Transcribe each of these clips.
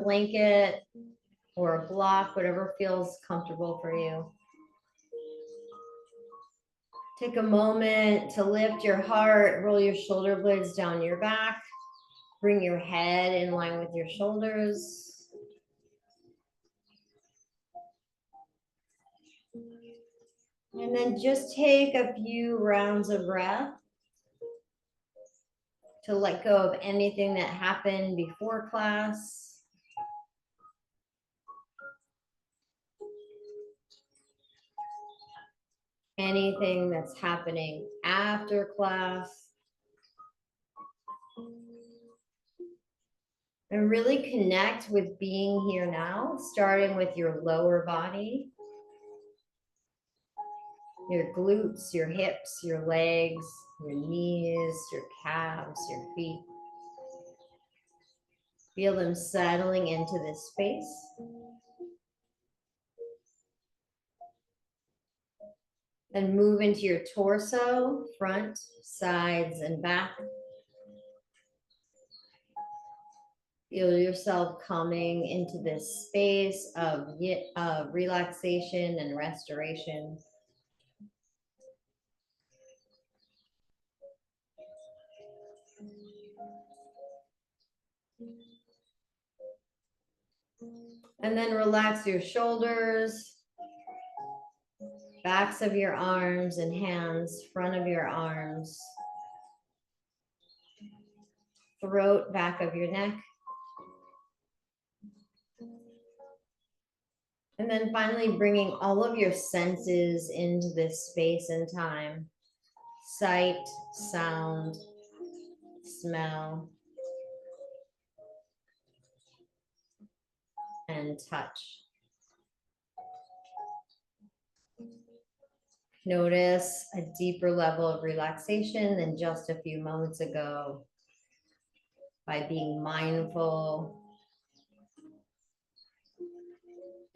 blanket or a block, whatever feels comfortable for you. Take a moment to lift your heart, roll your shoulder blades down your back, bring your head in line with your shoulders. And then just take a few rounds of breath to let go of anything that happened before class. Anything that's happening after class. And really connect with being here now, starting with your lower body, your glutes, your hips, your legs, your knees, your calves, your feet. Feel them settling into this space. Then move into your torso, front, sides, and back. Feel yourself coming into this space of relaxation and restoration. And then relax your shoulders, backs of your arms and hands, front of your arms, throat, back of your neck. And then finally bringing all of your senses into this space and time. Sight, sound, smell, and touch. Notice a deeper level of relaxation than just a few moments ago by being mindful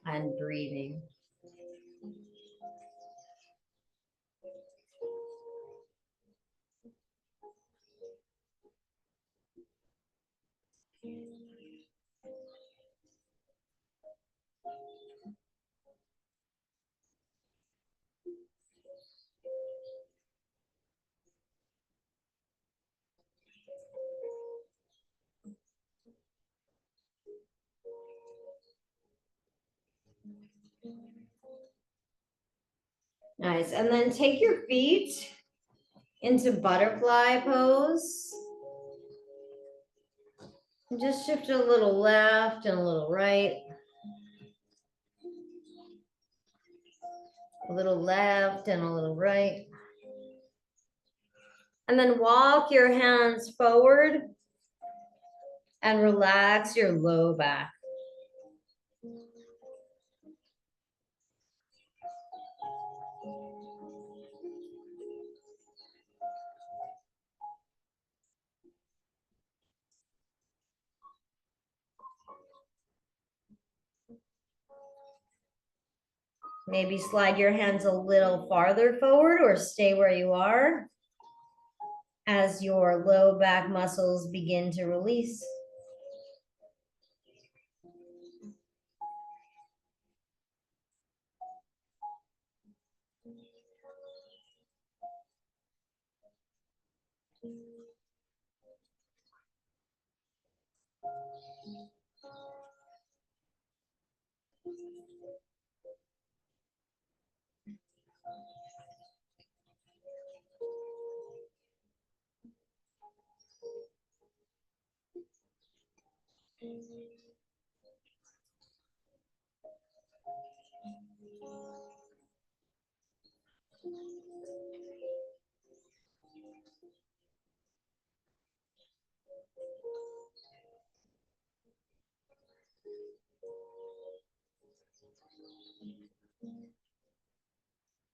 and breathing. Nice. And then take your feet into butterfly pose. And just shift a little left and a little right. A little left and a little right. And then walk your hands forward and relax your low back. Maybe slide your hands a little farther forward or stay where you are as your low back muscles begin to release.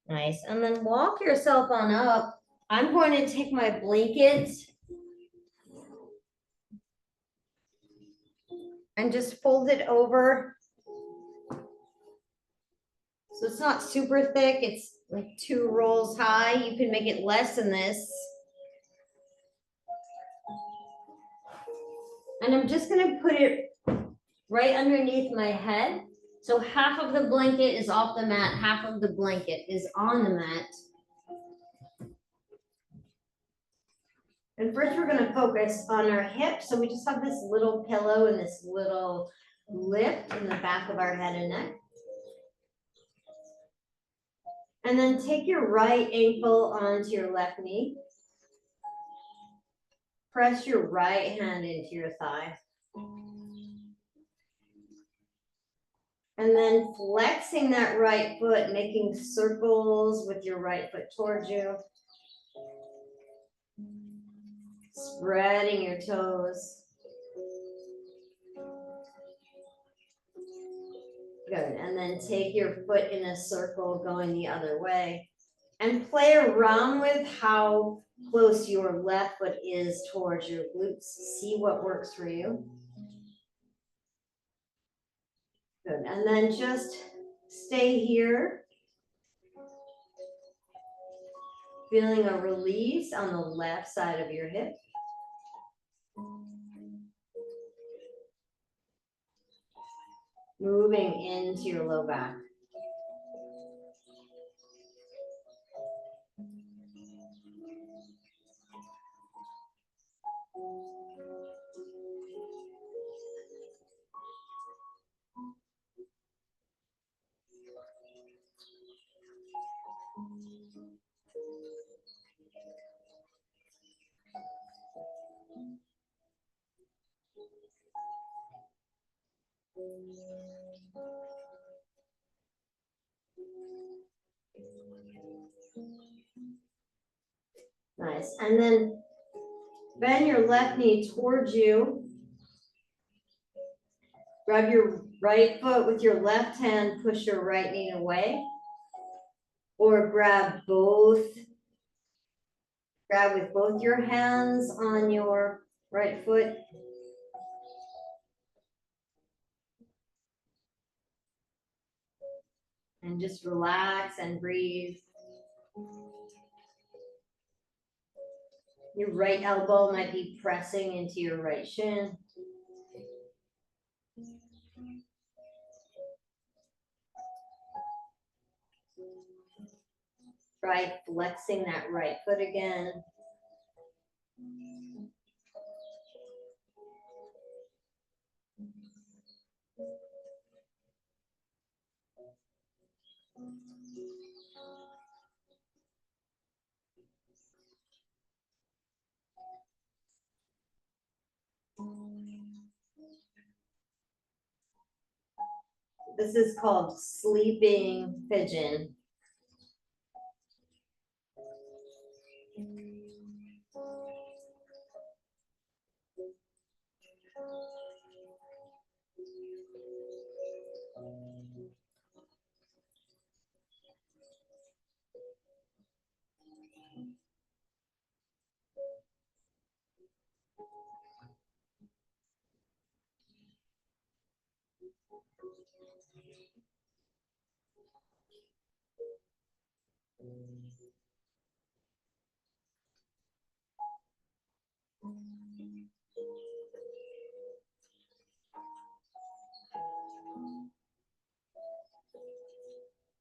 Nice. And then walk yourself on up. I'm going to take my blanket and just fold it over. So it's not super thick. It's like 2 rolls high. You can make it less than this. And I'm just going to put it right underneath my head. So half of the blanket is off the mat, half of the blanket is on the mat. And first we're gonna focus on our hips. So we just have this little pillow and this little lift in the back of our head and neck. And then take your right ankle onto your left knee. Press your right hand into your thigh. And then flexing that right foot, making circles with your right foot towards you. Spreading your toes. Good, and then take your foot in a circle going the other way. And play around with how close your left foot is towards your glutes. See what works for you. Good, and then just stay here. Feeling a release on the left side of your hip. Moving into your low back. Nice, and then bend your left knee towards you. Grab your right foot with your left hand, push your right knee away. Or grab with both your hands on your right foot. And just relax and breathe. Your right elbow might be pressing into your right shin. Try flexing that right foot again. This is called sleeping pigeon.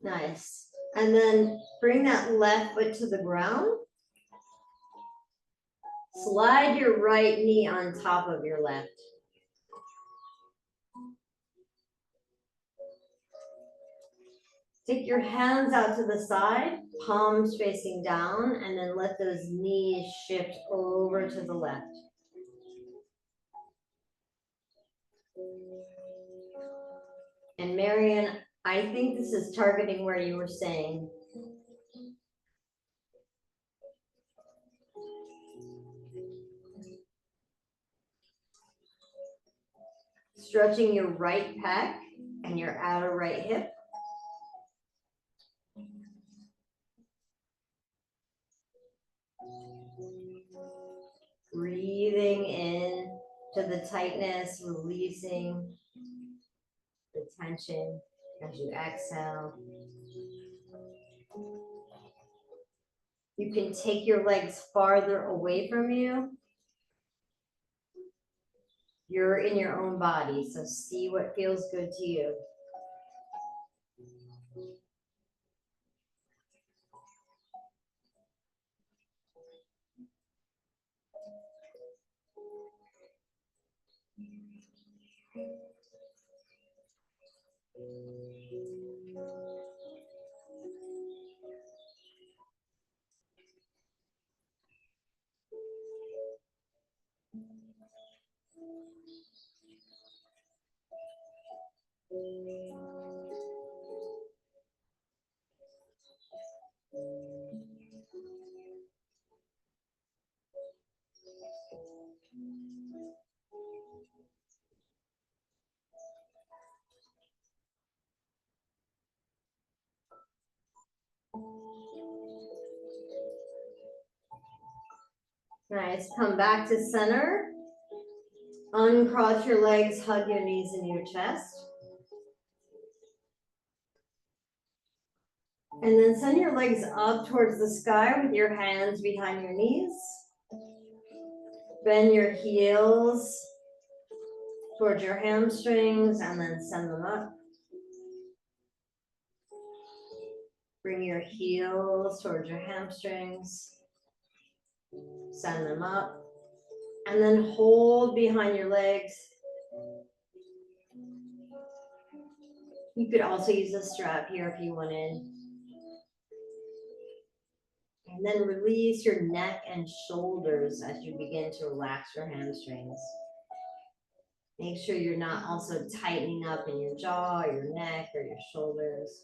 Nice. And then bring that left foot to the ground. Slide your right knee on top of your left. Take your hands out to the side, palms facing down, and then let those knees shift over to the left. And Marian, I think this is targeting where you were saying. Stretching your right pec and your outer right hip. Breathing in to the tightness, releasing the tension as you exhale. You can take your legs farther away from you. You're in your own body, so see what feels good to you. Nice, come back to center. Uncross your legs, hug your knees into your chest. And then send your legs up towards the sky with your hands behind your knees. Bend your heels towards your hamstrings and then send them up. Bring your heels towards your hamstrings. Send them up. And then hold behind your legs. You could also use a strap here if you wanted. And then release your neck and shoulders as you begin to relax your hamstrings. Make sure you're not also tightening up in your jaw, your neck, or your shoulders.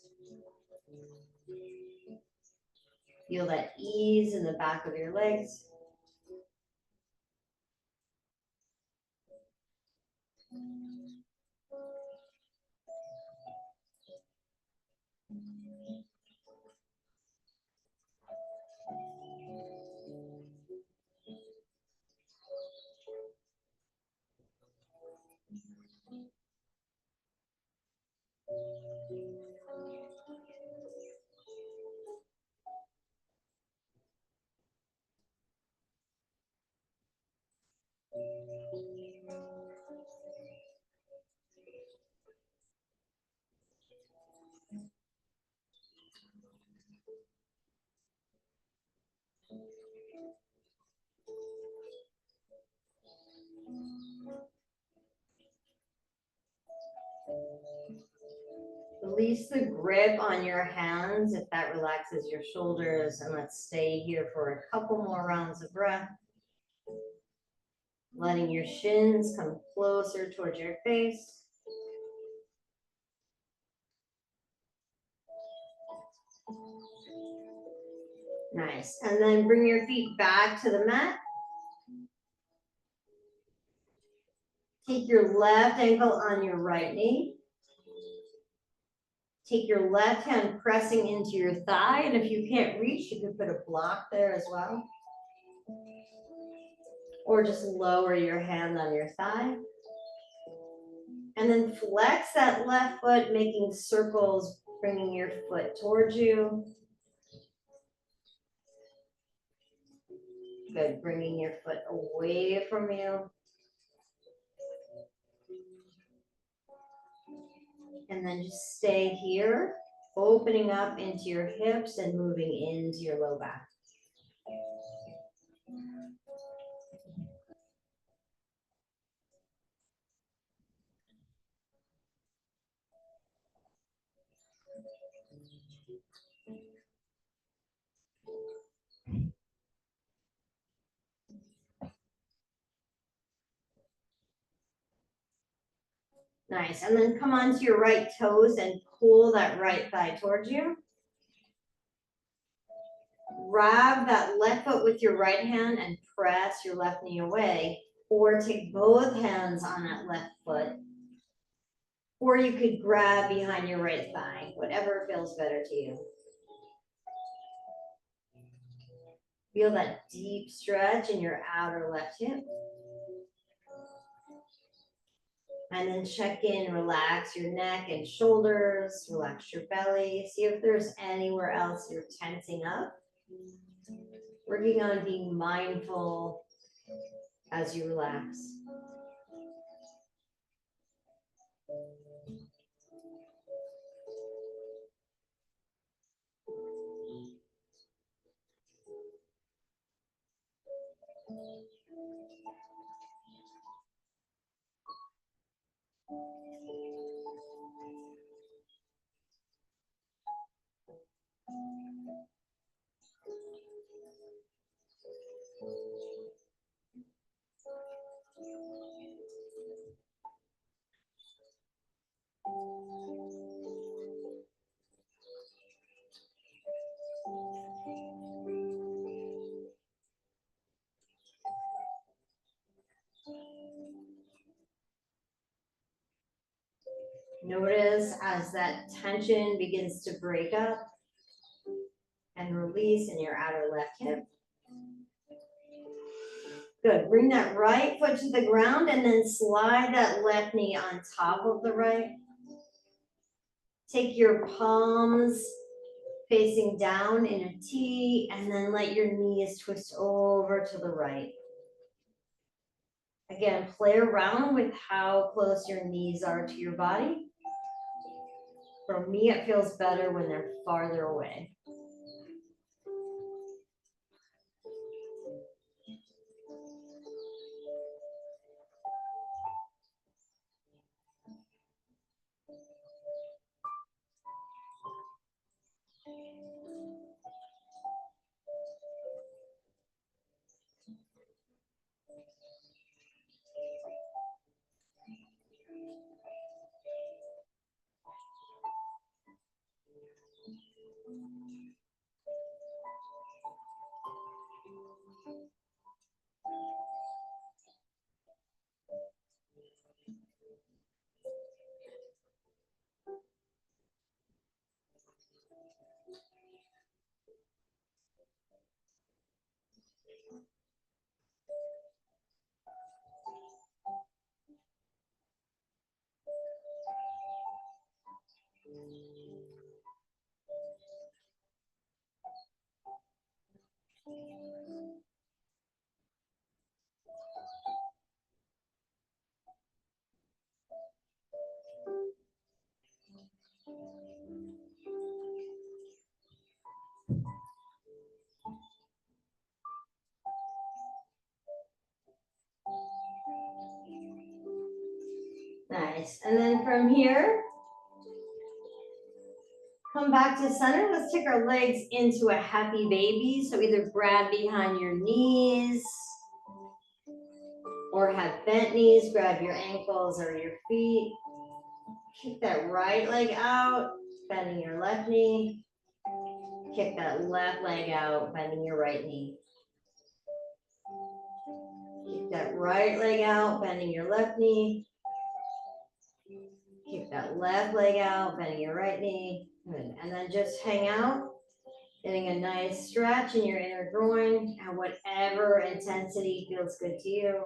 Feel that ease in the back of your legs. Release the grip on your hands if that relaxes your shoulders, and let's stay here for a couple more rounds of breath. Letting your shins come closer towards your face. Nice, and then bring your feet back to the mat. Take your left ankle on your right knee. Take your left hand pressing into your thigh, and if you can't reach, you can put a block there as well. Or just lower your hand on your thigh. And then flex that left foot, making circles, bringing your foot towards you. Good, bringing your foot away from you. And then just stay here, opening up into your hips and moving into your low back. Nice, and then come onto your right toes and pull that right thigh towards you. Grab that left foot with your right hand and press your left knee away, or take both hands on that left foot. Or you could grab behind your right thigh, whatever feels better to you. Feel that deep stretch in your outer left hip. And then check in, relax your neck and shoulders, relax your belly. See if there's anywhere else you're tensing up. Working on being mindful as you relax. Notice as that tension begins to break up and release in your outer left hip. Good, bring that right foot to the ground and then slide that left knee on top of the right. Take your palms facing down in a T and then let your knees twist over to the right. Again, play around with how close your knees are to your body. For me, it feels better when they're farther away. Nice, and then from here, come back to center. Let's take our legs into a happy baby. So either grab behind your knees or have bent knees, grab your ankles or your feet. Kick that right leg out, bending your left knee. Kick that left leg out, bending your right knee. Kick that right leg out, bending your left knee. Kick that left leg out, bending your right knee. Good. And then just hang out, getting a nice stretch in your inner groin at whatever intensity feels good to you.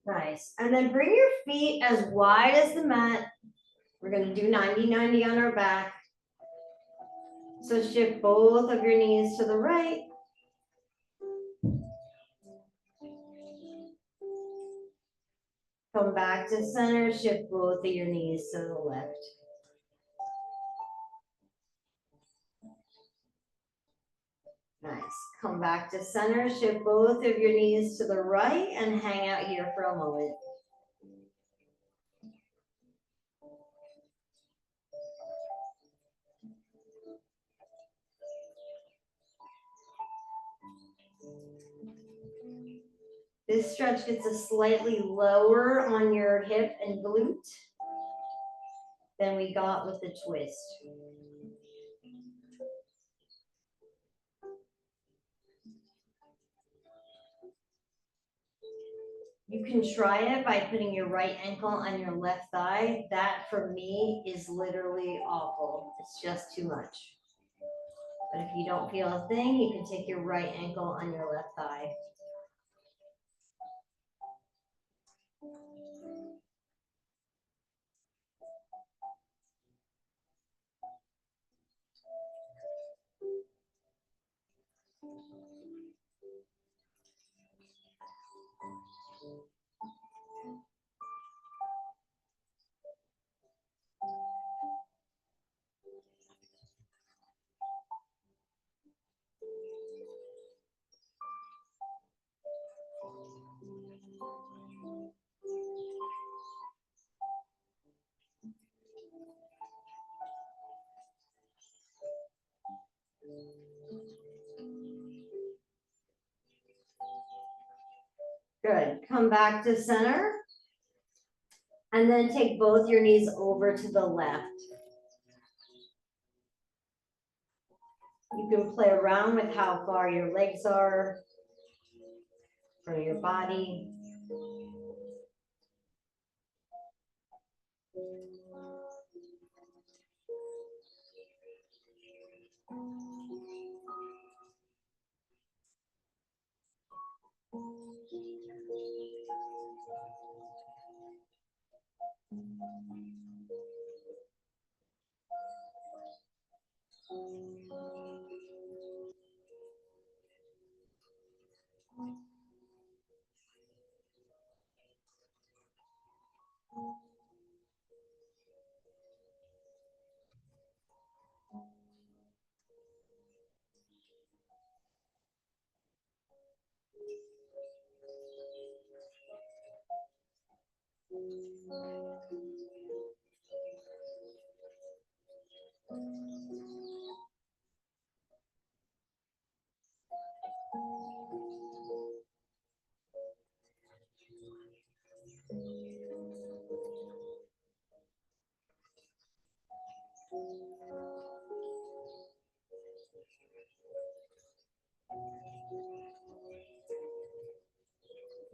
Nice. And then bring your feet as wide as the mat. We're going to do 90-90 on our back. So shift both of your knees to the right. Come back to center, shift both of your knees to the left. Nice. Come back to center, shift both of your knees to the right and hang out here for a moment. This stretch gets a slightly lower on your hip and glute than we got with the twist. You can try it by putting your right ankle on your left thigh. That for me is literally awful. It's just too much. But if you don't feel a thing, you can take your right ankle on your left thigh. come back to center. And then take both your knees over to the left. You can play around with how far your legs are from your body.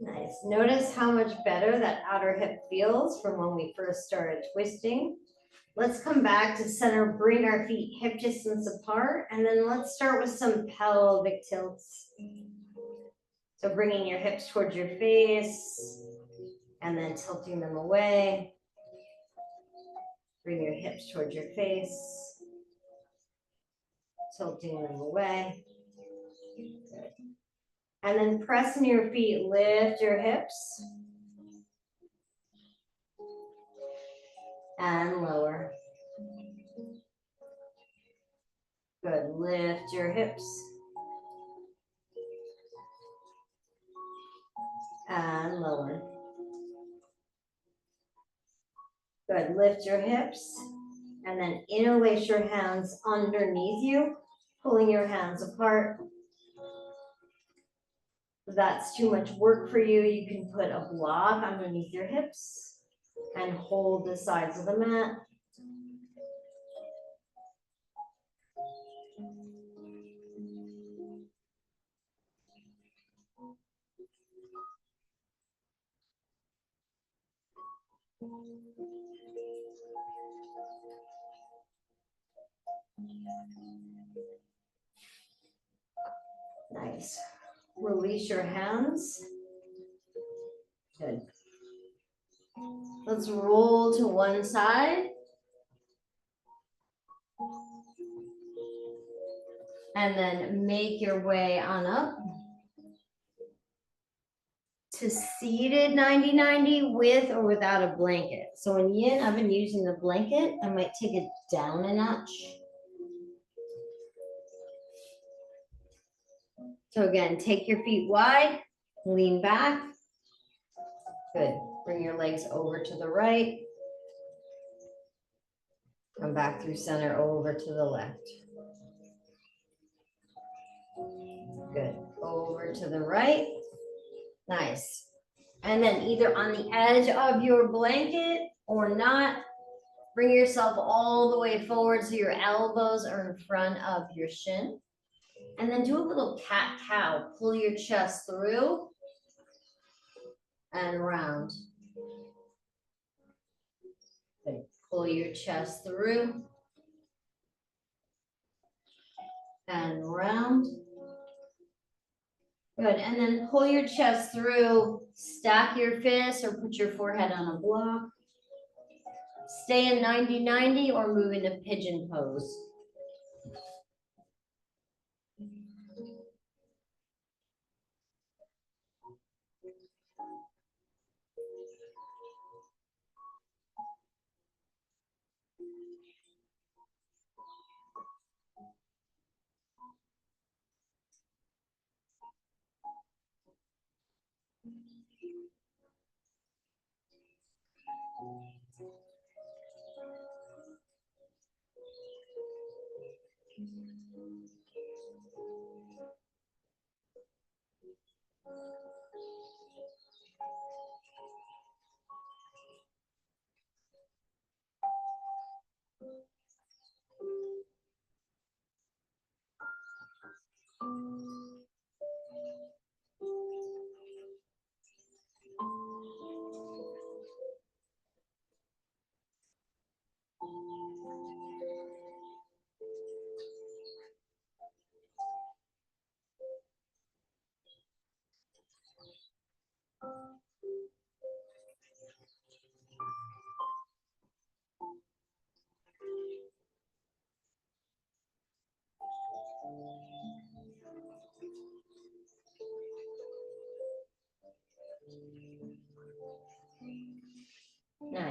Nice. Notice how much better that outer hip feels from when we first started twisting. Let's come back to center, bring our feet hip distance apart, and then let's start with some pelvic tilts. So bringing your hips towards your face and then tilting them away. Bring your hips towards your face, tilting them away. Good. And then pressing your feet, lift your hips and lower. Good, lift your hips and lower. Good, lift your hips and then interlace your hands underneath you, pulling your hands apart. If that's too much work for you, you can put a block underneath your hips and hold the sides of the mat. Nice. Release your hands. Good. Let's roll to one side. And then make your way on up to seated 90-90 with or without a blanket. So in yin, I've been using the blanket. I might take it down a notch. So again, take your feet wide, lean back. Good. Bring your legs over to the right. Come back through center over to the left. Good. Over to the right. Nice. And then either on the edge of your blanket or not, bring yourself all the way forward so your elbows are in front of your shin. And then do a little cat-cow. Pull your chest through and round. Good. Pull your chest through and round. Good, and then pull your chest through, stack your fists or put your forehead on a block. Stay in 90-90 or move into pigeon pose.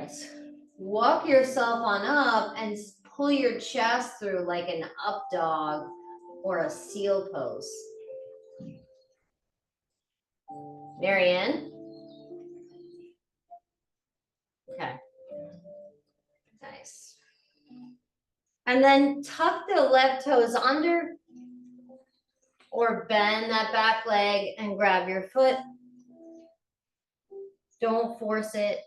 Good. Walk yourself on up and pull your chest through like an up dog or a seal pose. Marianne? Okay. Nice. And then tuck the left toes under or bend that back leg and grab your foot. Don't force it.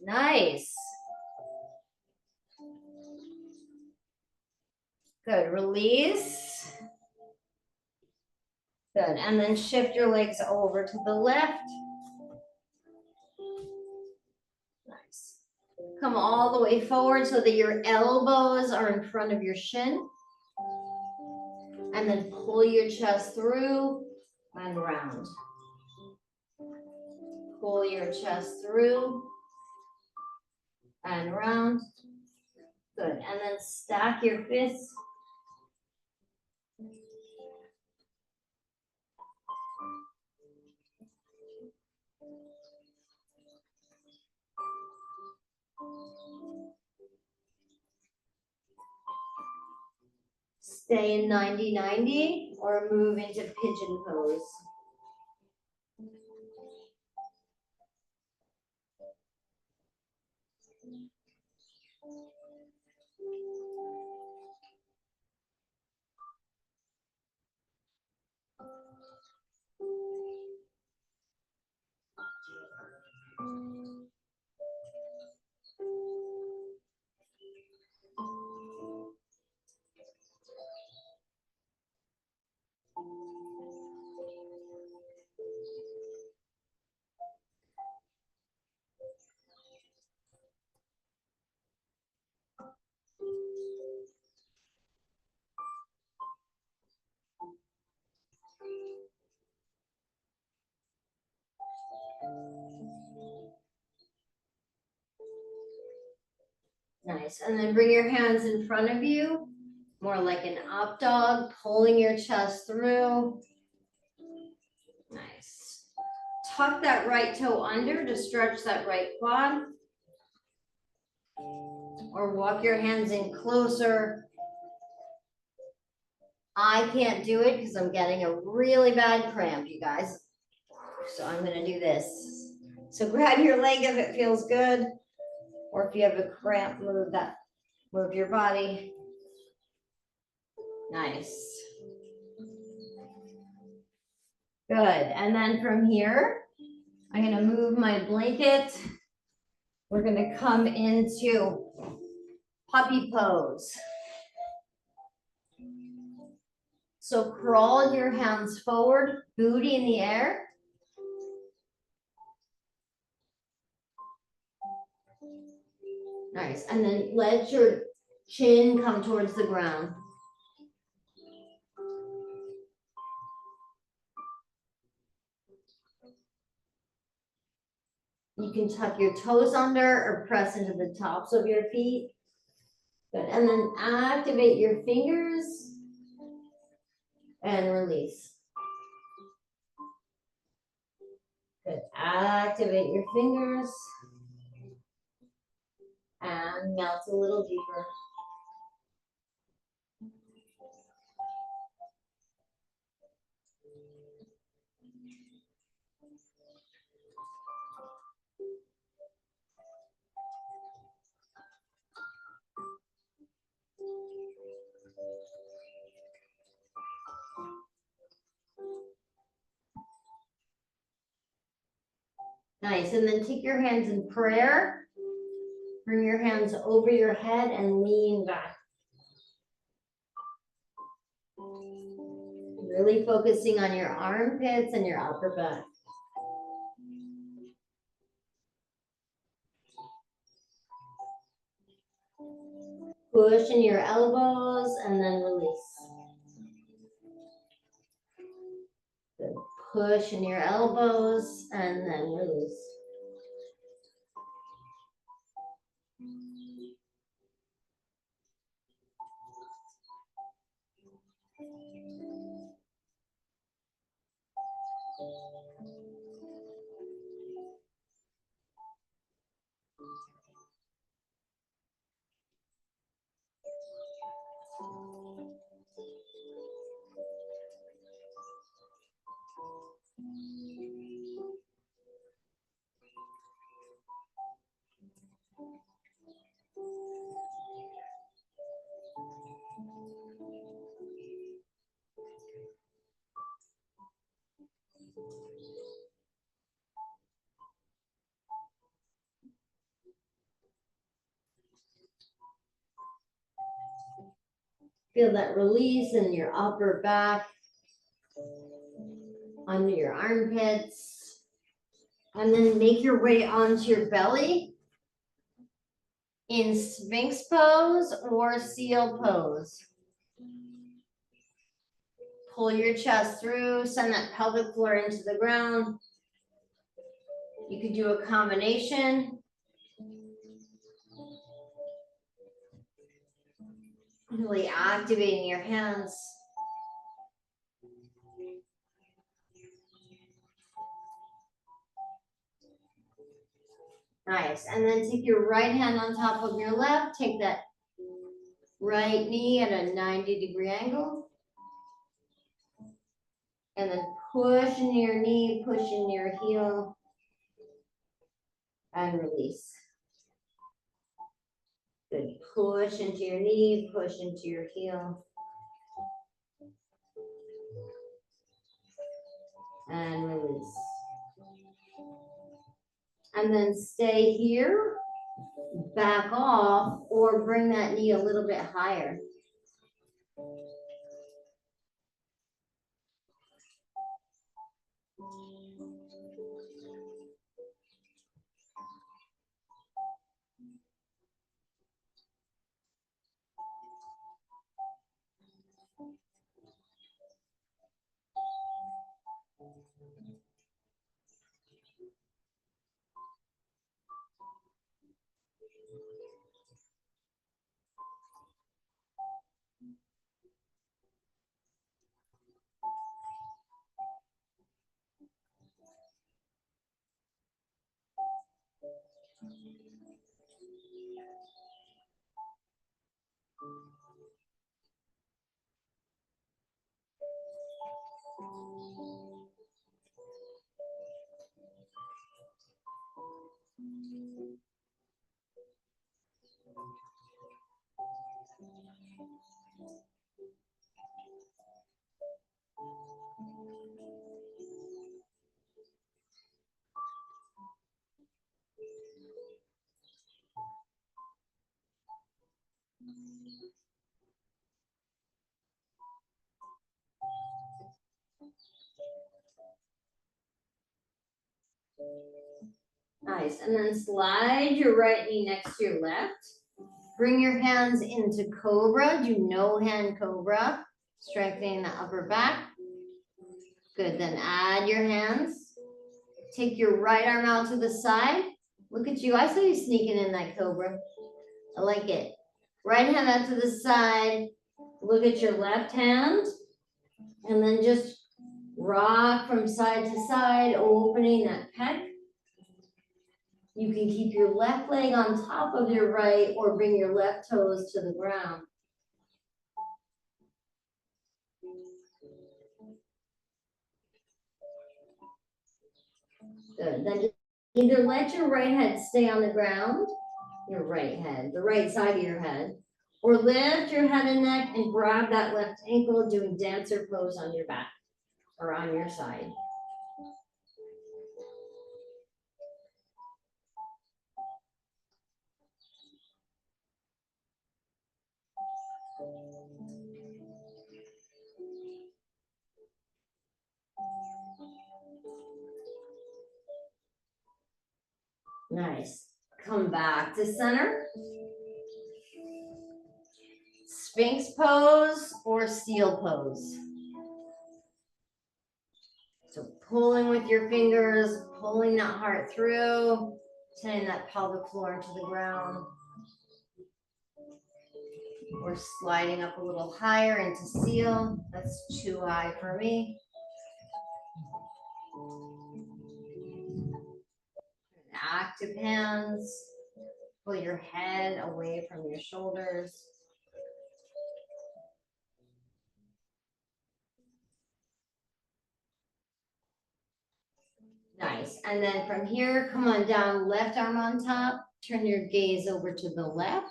Nice. Good. Release. Good. And then shift your legs over to the left. Nice. Come all the way forward so that your elbows are in front of your shin. And then pull your chest through and round. Pull your chest through and round. Good. And then stack your fists. Stay in 90-90 or move into pigeon pose. Nice. And then bring your hands in front of you, more like an up dog, pulling your chest through. Nice. Tuck that right toe under to stretch that right quad. Or walk your hands in closer. I can't do it because I'm getting a really bad cramp, you guys. So I'm going to do this. So grab your leg if it feels good. Or if you have a cramp, move your body. Nice. Good. And then from here, I'm going to move my blanket. We're going to come into puppy pose. So crawl your hands forward, booty in the air. Nice. And then let your chin come towards the ground. You can tuck your toes under or press into the tops of your feet. Good. And then activate your fingers and release. Good. Activate your fingers and melt a little deeper. Nice. And then take your hands in prayer. Bring your hands over your head and lean back. Really focusing on your armpits and your upper back. Push in your elbows and then release. Good. Push in your elbows and then release. Feel that release in your upper back, under your armpits. And then make your way onto your belly in Sphinx pose or seal pose. Pull your chest through, send that pelvic floor into the ground. You could do a combination. Really activating your hands. Nice. And then take your right hand on top of your left. Take that right knee at a 90-degree angle. And then push into your knee, push into your heel. And release. Good. Push into your knee, push into your heel. And release. And then stay here, back off, or bring that knee a little bit higher. Nice. And then slide your right knee next to your left. Bring your hands into cobra. Do no hand cobra. Strengthening the upper back. Good. Then add your hands. Take your right arm out to the side. Look at you. I saw you sneaking in that cobra. I like it. Right hand out to the side. Look at your left hand. And then just rock from side to side, opening that pec. You can keep your left leg on top of your right or bring your left toes to the ground. Good. Then either let your right head stay on the ground, your right head, the right side of your head, or lift your head and neck and grab that left ankle, doing dancer pose on your back or on your side. Nice. Come back to center. Sphinx pose or seal pose. So pulling with your fingers, pulling that heart through, sending that pelvic floor into the ground. We're sliding up a little higher into seal. That's too high for me. Active hands. Pull your head away from your shoulders. Nice. And then from here, come on down, left arm on top. Turn your gaze over to the left.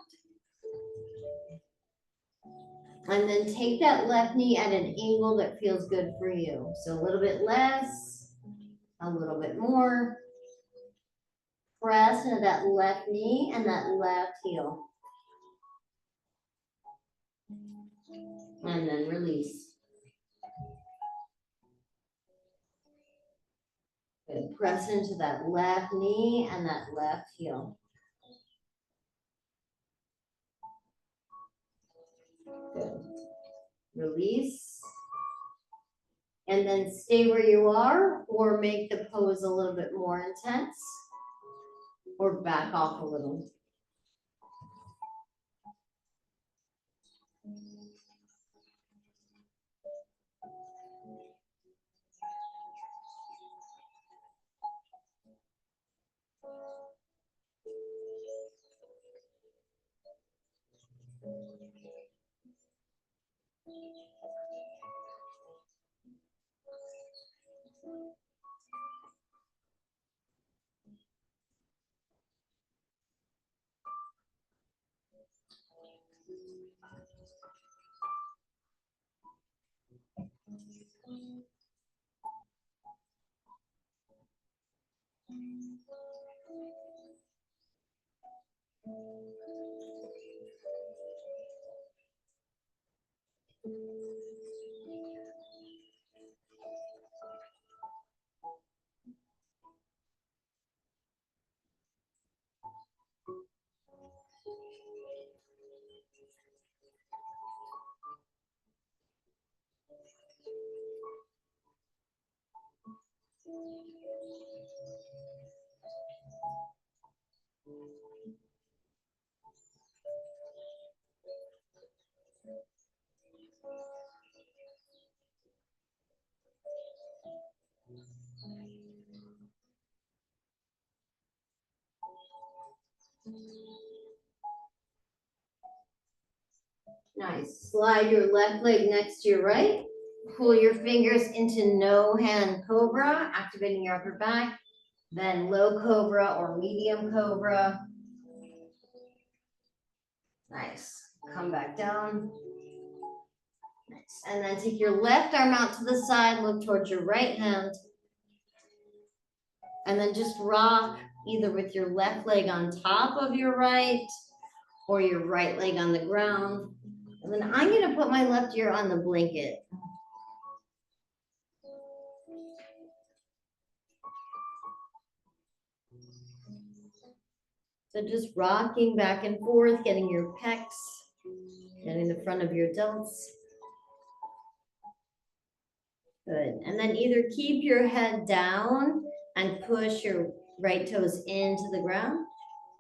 And then take that left knee at an angle that feels good for you. So a little bit less, a little bit more. Press into that left knee and that left heel. And then release. Good. Press into that left knee and that left heel. Good. Release. And then stay where you are or make the pose a little bit more intense or back off a little. Nice. Slide your left leg next to your right. Pull your fingers into no hand cobra, activating your upper back. Then low cobra or medium cobra. Nice. Come back down. Nice. And then take your left arm out to the side, look towards your right hand. And then just rock either with your left leg on top of your right or your right leg on the ground. And then I'm going to put my left ear on the blanket. So just rocking back and forth, getting your pecs, getting the front of your delts. Good. And then either keep your head down and push your right toes into the ground,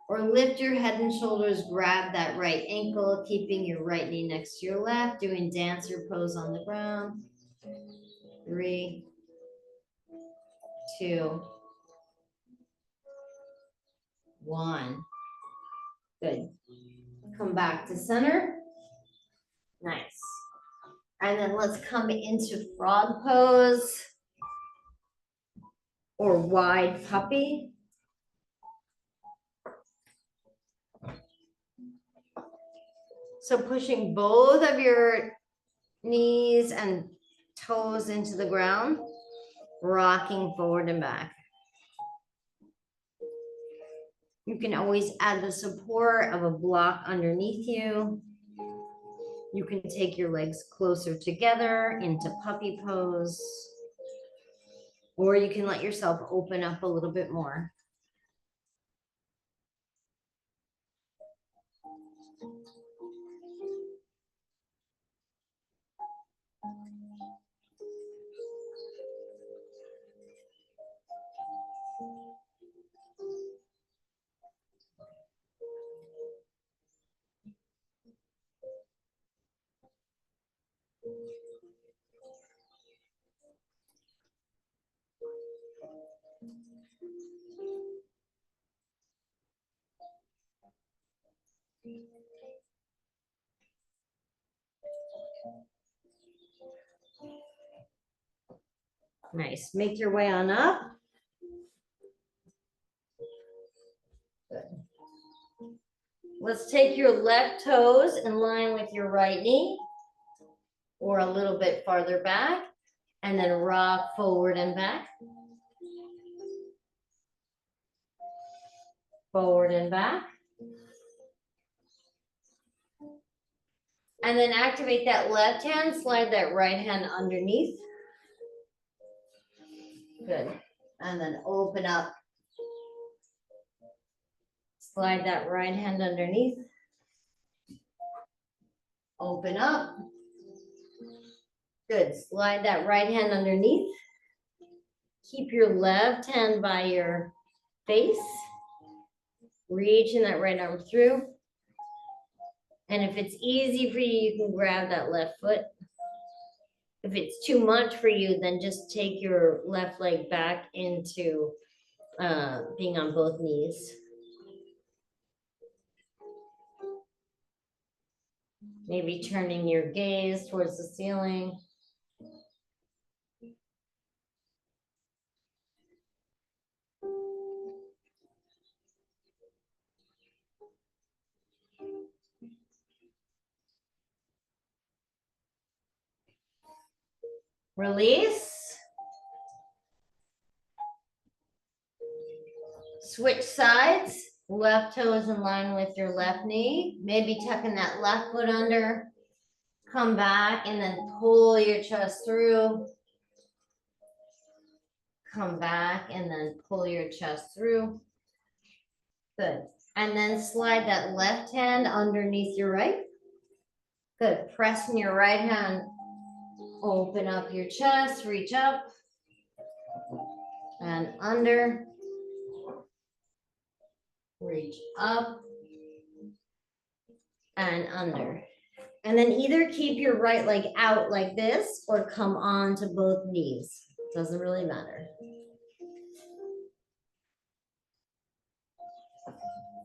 or lift your head and shoulders, grab that right ankle, keeping your right knee next to your left, doing dancer pose on the ground. 3, 2, 1. Good. Come back to center. Nice. And then let's come into frog pose or wide puppy. So pushing both of your knees and toes into the ground, rocking forward and back. You can always add the support of a block underneath you. You can take your legs closer together into puppy pose, or you can let yourself open up a little bit more. Nice. Make your way on up. Good. Let's take your left toes in line with your right knee or a little bit farther back, and then rock forward and back. Forward and back. And then activate that left hand, slide that right hand underneath. Good. And then open up. Slide that right hand underneath. Open up. Good. Slide that right hand underneath. Keep your left hand by your face. Reaching that right arm through. And if it's easy for you, you can grab that left foot. If it's too much for you, then just take your left leg back into being on both knees. Maybe turning your gaze towards the ceiling. Release. Switch sides. Left toe is in line with your left knee. Maybe tucking that left foot under. Come back and then pull your chest through. Come back and then pull your chest through. Good. And then slide that left hand underneath your right. Good. Pressing your right hand. Open up your chest. Reach up. And under. Reach up. And under. And then either keep your right leg out like this or come on to both knees. Doesn't really matter.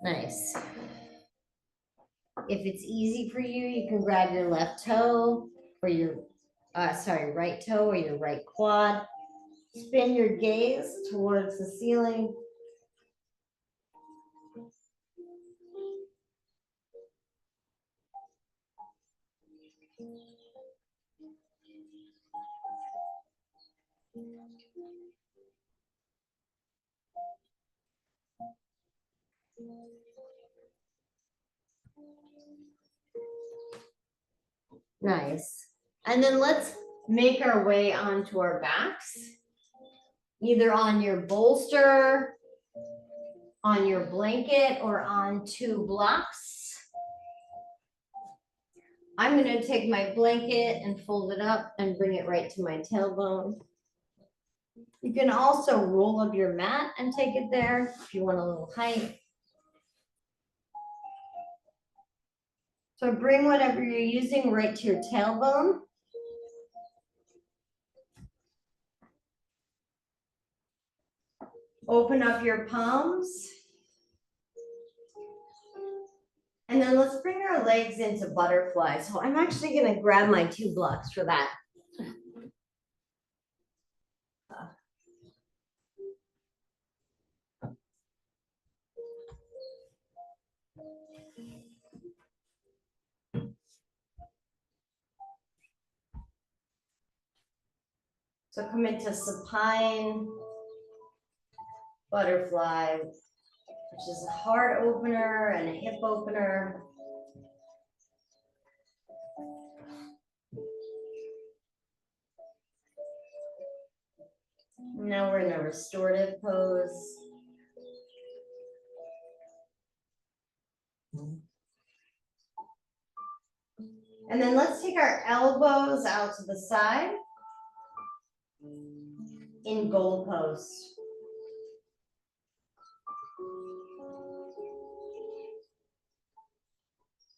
Nice. If it's easy for you, you can grab your left toe or your, right toe or your right quad. Spin your gaze towards the ceiling. Nice. And then let's make our way onto our backs, either on your bolster, on your blanket, or on two blocks. I'm going to take my blanket and fold it up and bring it right to my tailbone. You can also roll up your mat and take it there if you want a little height. So bring whatever you're using right to your tailbone. Open up your palms. And then let's bring our legs into butterfly. So I'm actually going to grab my 2 blocks for that. So come into supine, butterfly, which is a heart opener and a hip opener. Now we're in a restorative pose. And then let's take our elbows out to the side in gold pose.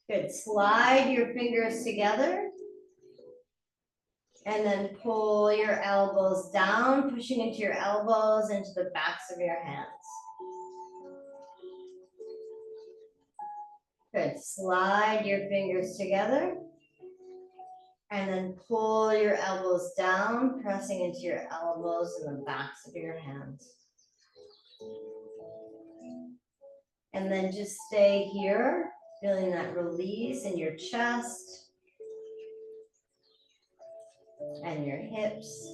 Good. Slide your fingers together. And then pull your elbows down, pushing into your elbows, into the backs of your hands. Good. Slide your fingers together. And then pull your elbows down, pressing into your elbows and the backs of your hands. And then just stay here, feeling that release in your chest and your hips.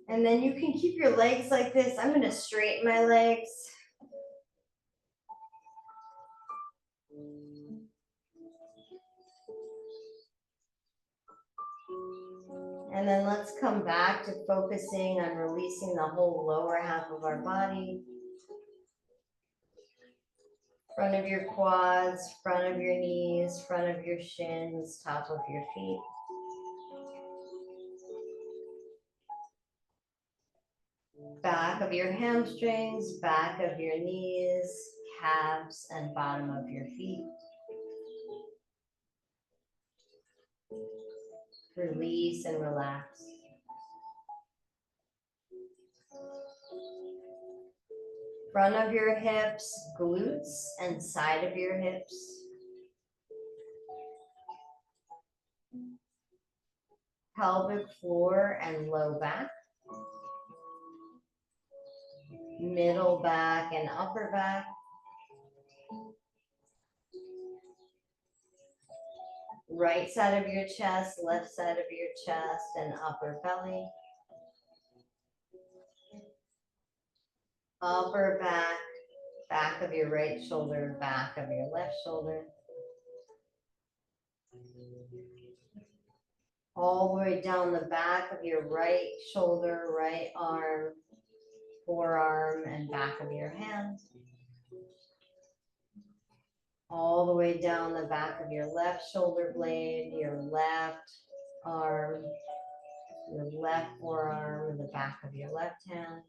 And then you can keep your legs like this. I'm going to straighten my legs. And then let's come back to focusing on releasing the whole lower half of our body. Front of your quads, front of your knees, front of your shins, top of your feet. Back of your hamstrings, back of your knees, calves, and bottom of your feet. Release and relax. Front of your hips, glutes, and side of your hips. Pelvic floor and low back. Middle back and upper back. Right side of your chest, left side of your chest, and upper belly. Upper back, back of your right shoulder, back of your left shoulder. All the way down the back of your right shoulder, right arm, forearm, and back of your hand. All the way down the back of your left shoulder blade, your left arm, your left forearm, the back of your left hand.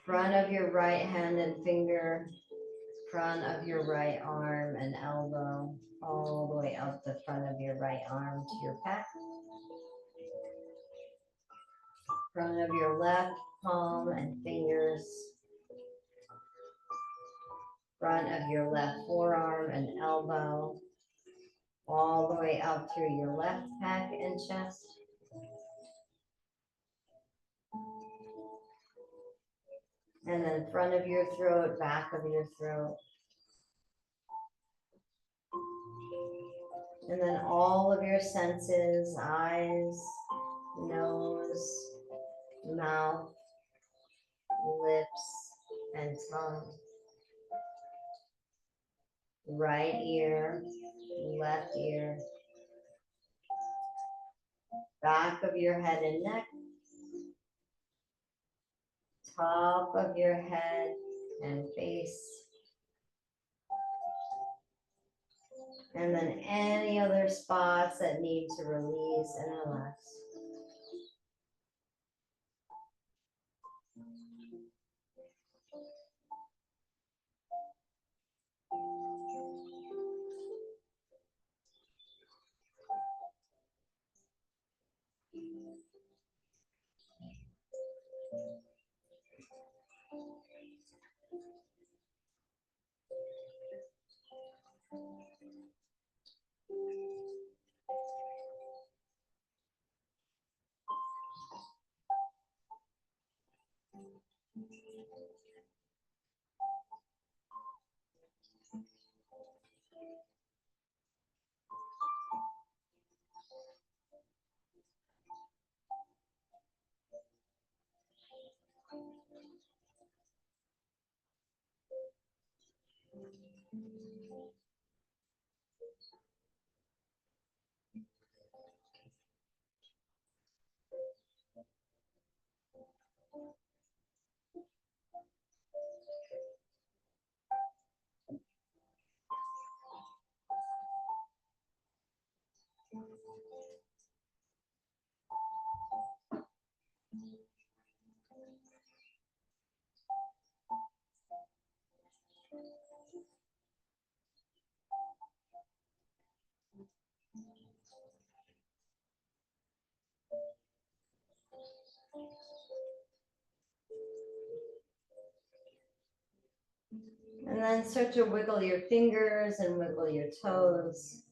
Front of your right hand and finger, front of your right arm and elbow, all the way up the front of your right arm to your pec. Front of your left palm and fingers, front of your left forearm and elbow, all the way up through your left pec and chest. And then front of your throat, back of your throat. And then all of your senses, eyes, nose, mouth, lips, and tongue. Right ear, left ear. Back of your head and neck. Top of your head and face. And then any other spots that need to release and relax. And then start to wiggle your fingers and wiggle your toes.